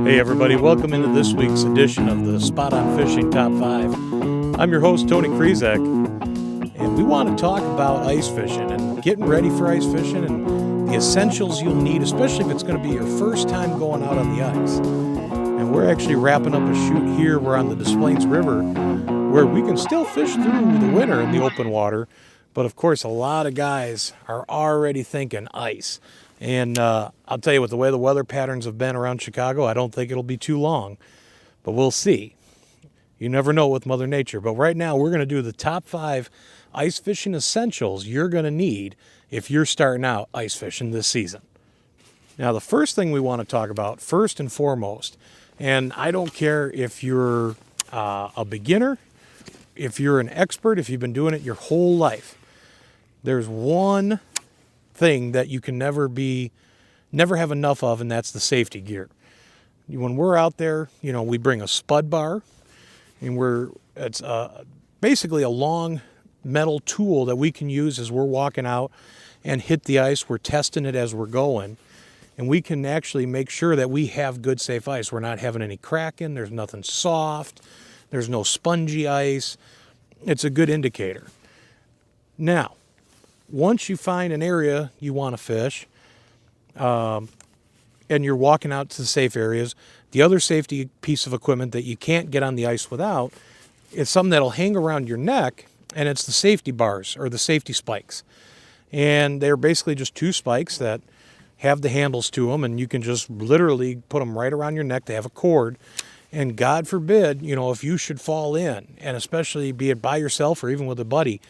Hey everybody, welcome into this week's edition of the Spot On Fishing Top 5. I'm your host, Tony Krizak, and we want to talk about ice fishing and getting ready for ice fishing and the essentials you'll need, especially if it's going to be your first time going out on the ice. And we're actually wrapping up a shoot here. We're on the Des Plaines River, where we can still fish through the winter in the open water, but of course a lot of guys are already thinking ice. And I'll tell you, with the way the weather patterns have been around Chicago, I don't think it'll be too long, but we'll see. You never know with Mother Nature. But right now, we're going to do the top 5 ice fishing essentials you're going to need if you're starting out ice fishing this season. Now, the first thing we want to talk about, first and foremost, and I don't care if you're a beginner, if you're an expert, if you've been doing it your whole life, there's one thing that you can never have enough of, and that's the safety gear. When we're out there, we bring a spud bar, and it's basically a long metal tool that we can use as we're walking out and hit the ice. We're testing it as we're going, and we can actually make sure that we have good, safe ice. We're not having any cracking. There's nothing soft. There's no spongy ice. It's a good indicator. Now, once you find an area you want to fish, and you're walking out to the safe areas, the other safety piece of equipment that you can't get on the ice without is something that'll hang around your neck, and it's the safety bars or the safety spikes. And they're basically just 2 spikes that have the handles to them, and you can just literally put them right around your neck. They have a cord, and God forbid, if you should fall in, and especially be it by yourself or even with a buddy,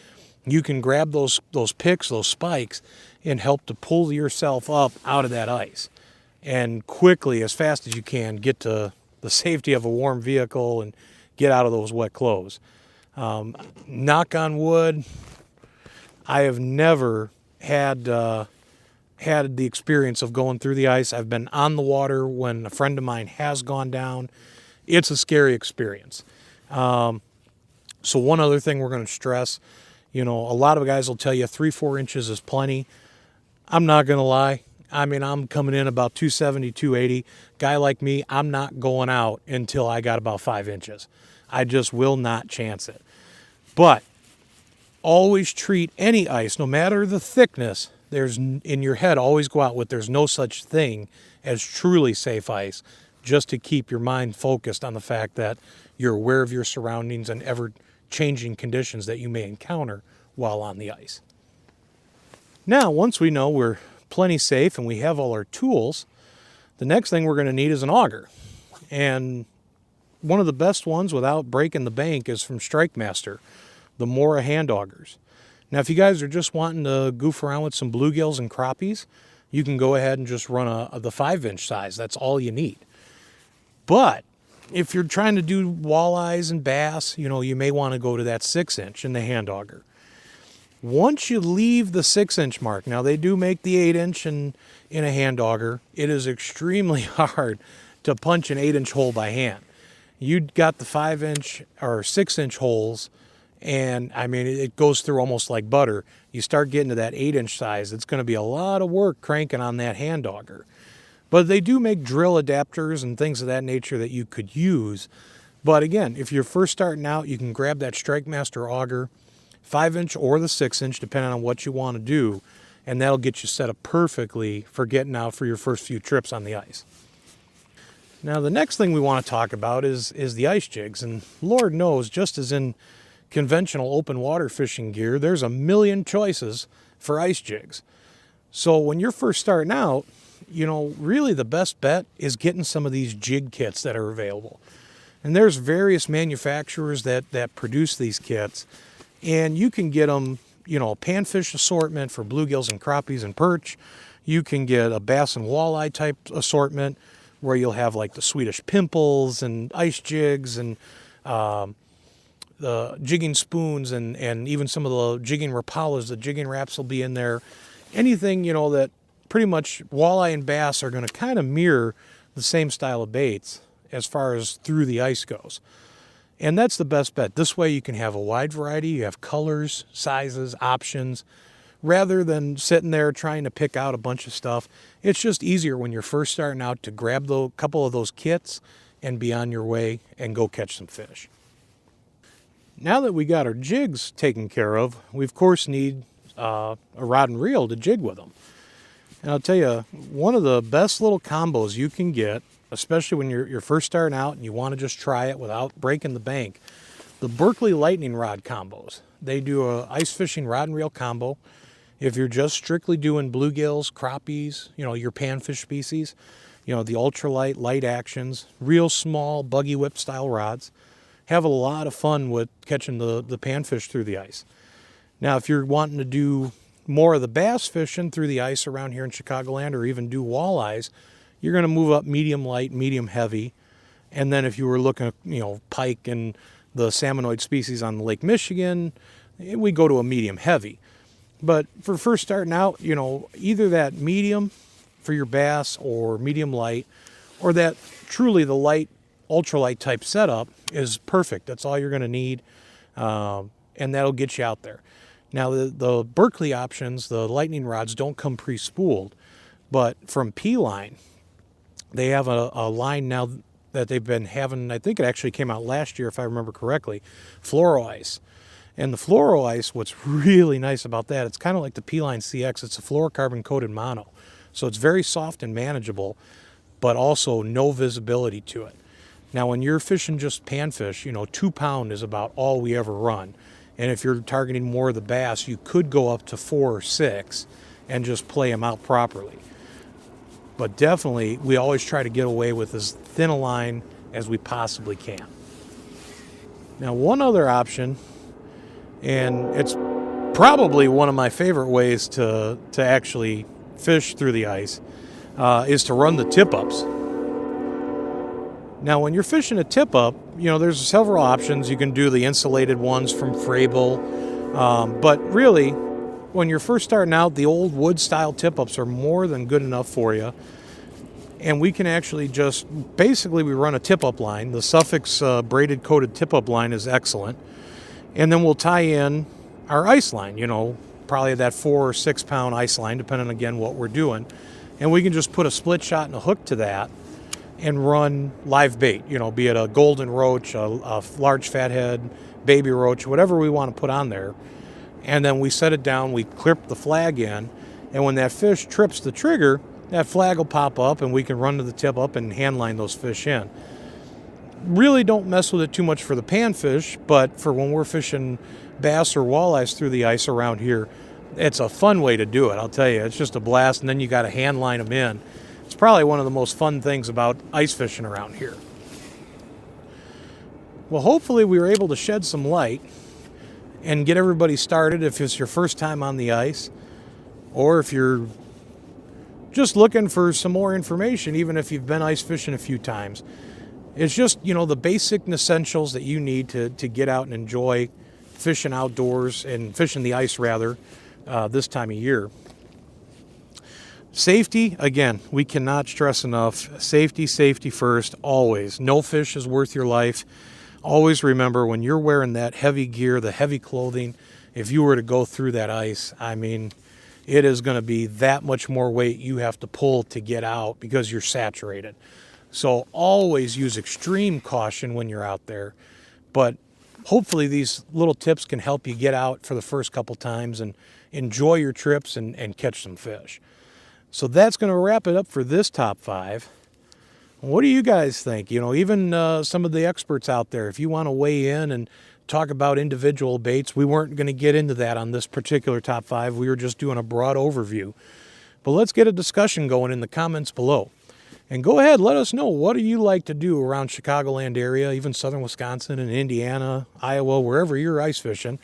you can grab those picks, those spikes, and help to pull yourself up out of that ice. And quickly, as fast as you can, get to the safety of a warm vehicle and get out of those wet clothes. Knock on wood, I have never had the experience of going through the ice. I've been on the water when a friend of mine has gone down. It's a scary experience. So one other thing we're going to stress, a lot of guys will tell you 3-4 inches is plenty. I'm not going to lie. I mean, I'm coming in about 270, 280. Guy like me, I'm not going out until I got about 5 inches. I just will not chance it. But always treat any ice, no matter the thickness, in your head, always go out with there's no such thing as truly safe ice, just to keep your mind focused on the fact that you're aware of your surroundings and ever-changing conditions that you may encounter while on the ice. Now, once we know we're plenty safe and we have all our tools, the next thing we're going to need is an auger. And one of the best ones without breaking the bank is from Strikemaster, the Mora hand augers. Now, if you guys are just wanting to goof around with some bluegills and crappies, you can go ahead and just run the 5-inch size. That's all you need. But if you're trying to do walleyes and bass, you may want to go to that 6-inch in the hand auger. Once you leave the 6-inch mark, now they do make the 8-inch in a hand auger. It is extremely hard to punch an 8-inch hole by hand. You got the 5-inch or 6-inch holes, and I mean, it goes through almost like butter. You start getting to that 8-inch size, it's going to be a lot of work cranking on that hand auger. But they do make drill adapters and things of that nature that you could use. But again, if you're first starting out, you can grab that Strikemaster auger, 5-inch or the 6-inch, depending on what you want to do, and that'll get you set up perfectly for getting out for your first few trips on the ice. Now, the next thing we want to talk about is the ice jigs, and Lord knows, just as in conventional open water fishing gear, there's a million choices for ice jigs. So when you're first starting out, really the best bet is getting some of these jig kits that are available. And there's various manufacturers that produce these kits, and you can get them, a panfish assortment for bluegills and crappies and perch. You can get a bass and walleye type assortment where you'll have like the Swedish pimples and ice jigs and the jigging spoons and even some of the jigging rapalas. The jigging wraps will be in there. Anything, that pretty much walleye and bass are going to kind of mirror the same style of baits as far as through the ice goes. And that's the best bet. This way you can have a wide variety. You have colors, sizes, options. rather than sitting there trying to pick out a bunch of stuff. It's just easier when you're first starting out to grab a couple of those kits and be on your way and go catch some fish. Now that we got our jigs taken care of, we of course need a rod and reel to jig with them. And I'll tell you, one of the best little combos you can get, especially when you're first starting out and you want to just try it without breaking the bank, the Berkley lightning rod combos. They do a ice fishing rod and reel combo. If you're just strictly doing bluegills, crappies, your panfish species, the ultralight, light actions, real small buggy whip style rods, have a lot of fun with catching the panfish through the ice. Now, if you're wanting to do more of the bass fishing through the ice around here in Chicagoland, or even do walleyes, you're going to move up medium light, medium heavy. And then if you were looking at, pike and the salmonoid species on Lake Michigan, we go to a medium heavy. But for first starting out, either that medium for your bass or medium light, or that truly the light, ultralight type setup is perfect. That's all you're going to need, and that'll get you out there. Now, the Berkley options, the lightning rods, don't come pre-spooled, but from P-Line, they have a line now that they've been having. I think it actually came out last year, if I remember correctly, Floroice. And the Floroice, what's really nice about that, it's kind of like the P-Line CX. It's a fluorocarbon-coated mono. So it's very soft and manageable, but also no visibility to it. Now, when you're fishing just panfish, 2 pound is about all we ever run. And if you're targeting more of the bass, you could go up to 4 or 6 and just play them out properly. But definitely, we always try to get away with as thin a line as we possibly can. Now, one other option, and it's probably one of my favorite ways to actually fish through the ice, is to run the tip-ups. Now, when you're fishing a tip-up, there's several options. You can do the insulated ones from Frabill, but really, when you're first starting out, the old wood-style tip-ups are more than good enough for you. And we can actually basically we run a tip-up line. The Suffix braided coated tip-up line is excellent. And then we'll tie in our ice line, probably that 4 or 6 pound ice line, depending again what we're doing. And we can just put a split shot and a hook to that and run live bait, be it a golden roach, a large fathead, baby roach, whatever we want to put on there. And then we set it down, we clip the flag in, and when that fish trips the trigger, that flag will pop up and we can run to the tip up and hand line those fish in. Really don't mess with it too much for the panfish, but for when we're fishing bass or walleyes through the ice around here, it's a fun way to do it, I'll tell you. It's just a blast, and then you got to hand line them in. It's probably one of the most fun things about ice fishing around here. Well, hopefully we were able to shed some light and get everybody started if it's your first time on the ice, or if you're just looking for some more information, even if you've been ice fishing a few times. It's just, the basic essentials that you need to get out and enjoy fishing outdoors and fishing the ice, rather, this time of year. Safety, again, we cannot stress enough. Safety first, always. No fish is worth your life. Always remember, when you're wearing that heavy gear, the heavy clothing, if you were to go through that ice, it is going to be that much more weight you have to pull to get out because you're saturated. So always use extreme caution when you're out there. But hopefully these little tips can help you get out for the first couple times and enjoy your trips and catch some fish. So that's going to wrap it up for this top 5. What do you guys think? Even some of the experts out there, if you want to weigh in and talk about individual baits, we weren't going to get into that on this particular top 5. We were just doing a broad overview. But let's get a discussion going in the comments below. And go ahead, let us know, what do you like to do around Chicagoland area, even southern Wisconsin and Indiana, Iowa, wherever you're ice fishing.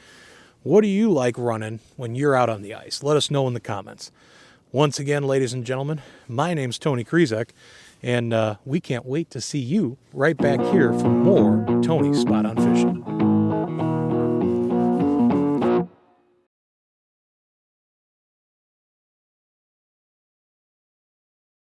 What do you like running when you're out on the ice? Let us know in the comments. Once again, ladies and gentlemen, my name's Tony Krizek, and we can't wait to see you right back here for more Tony's Spot on Fishing.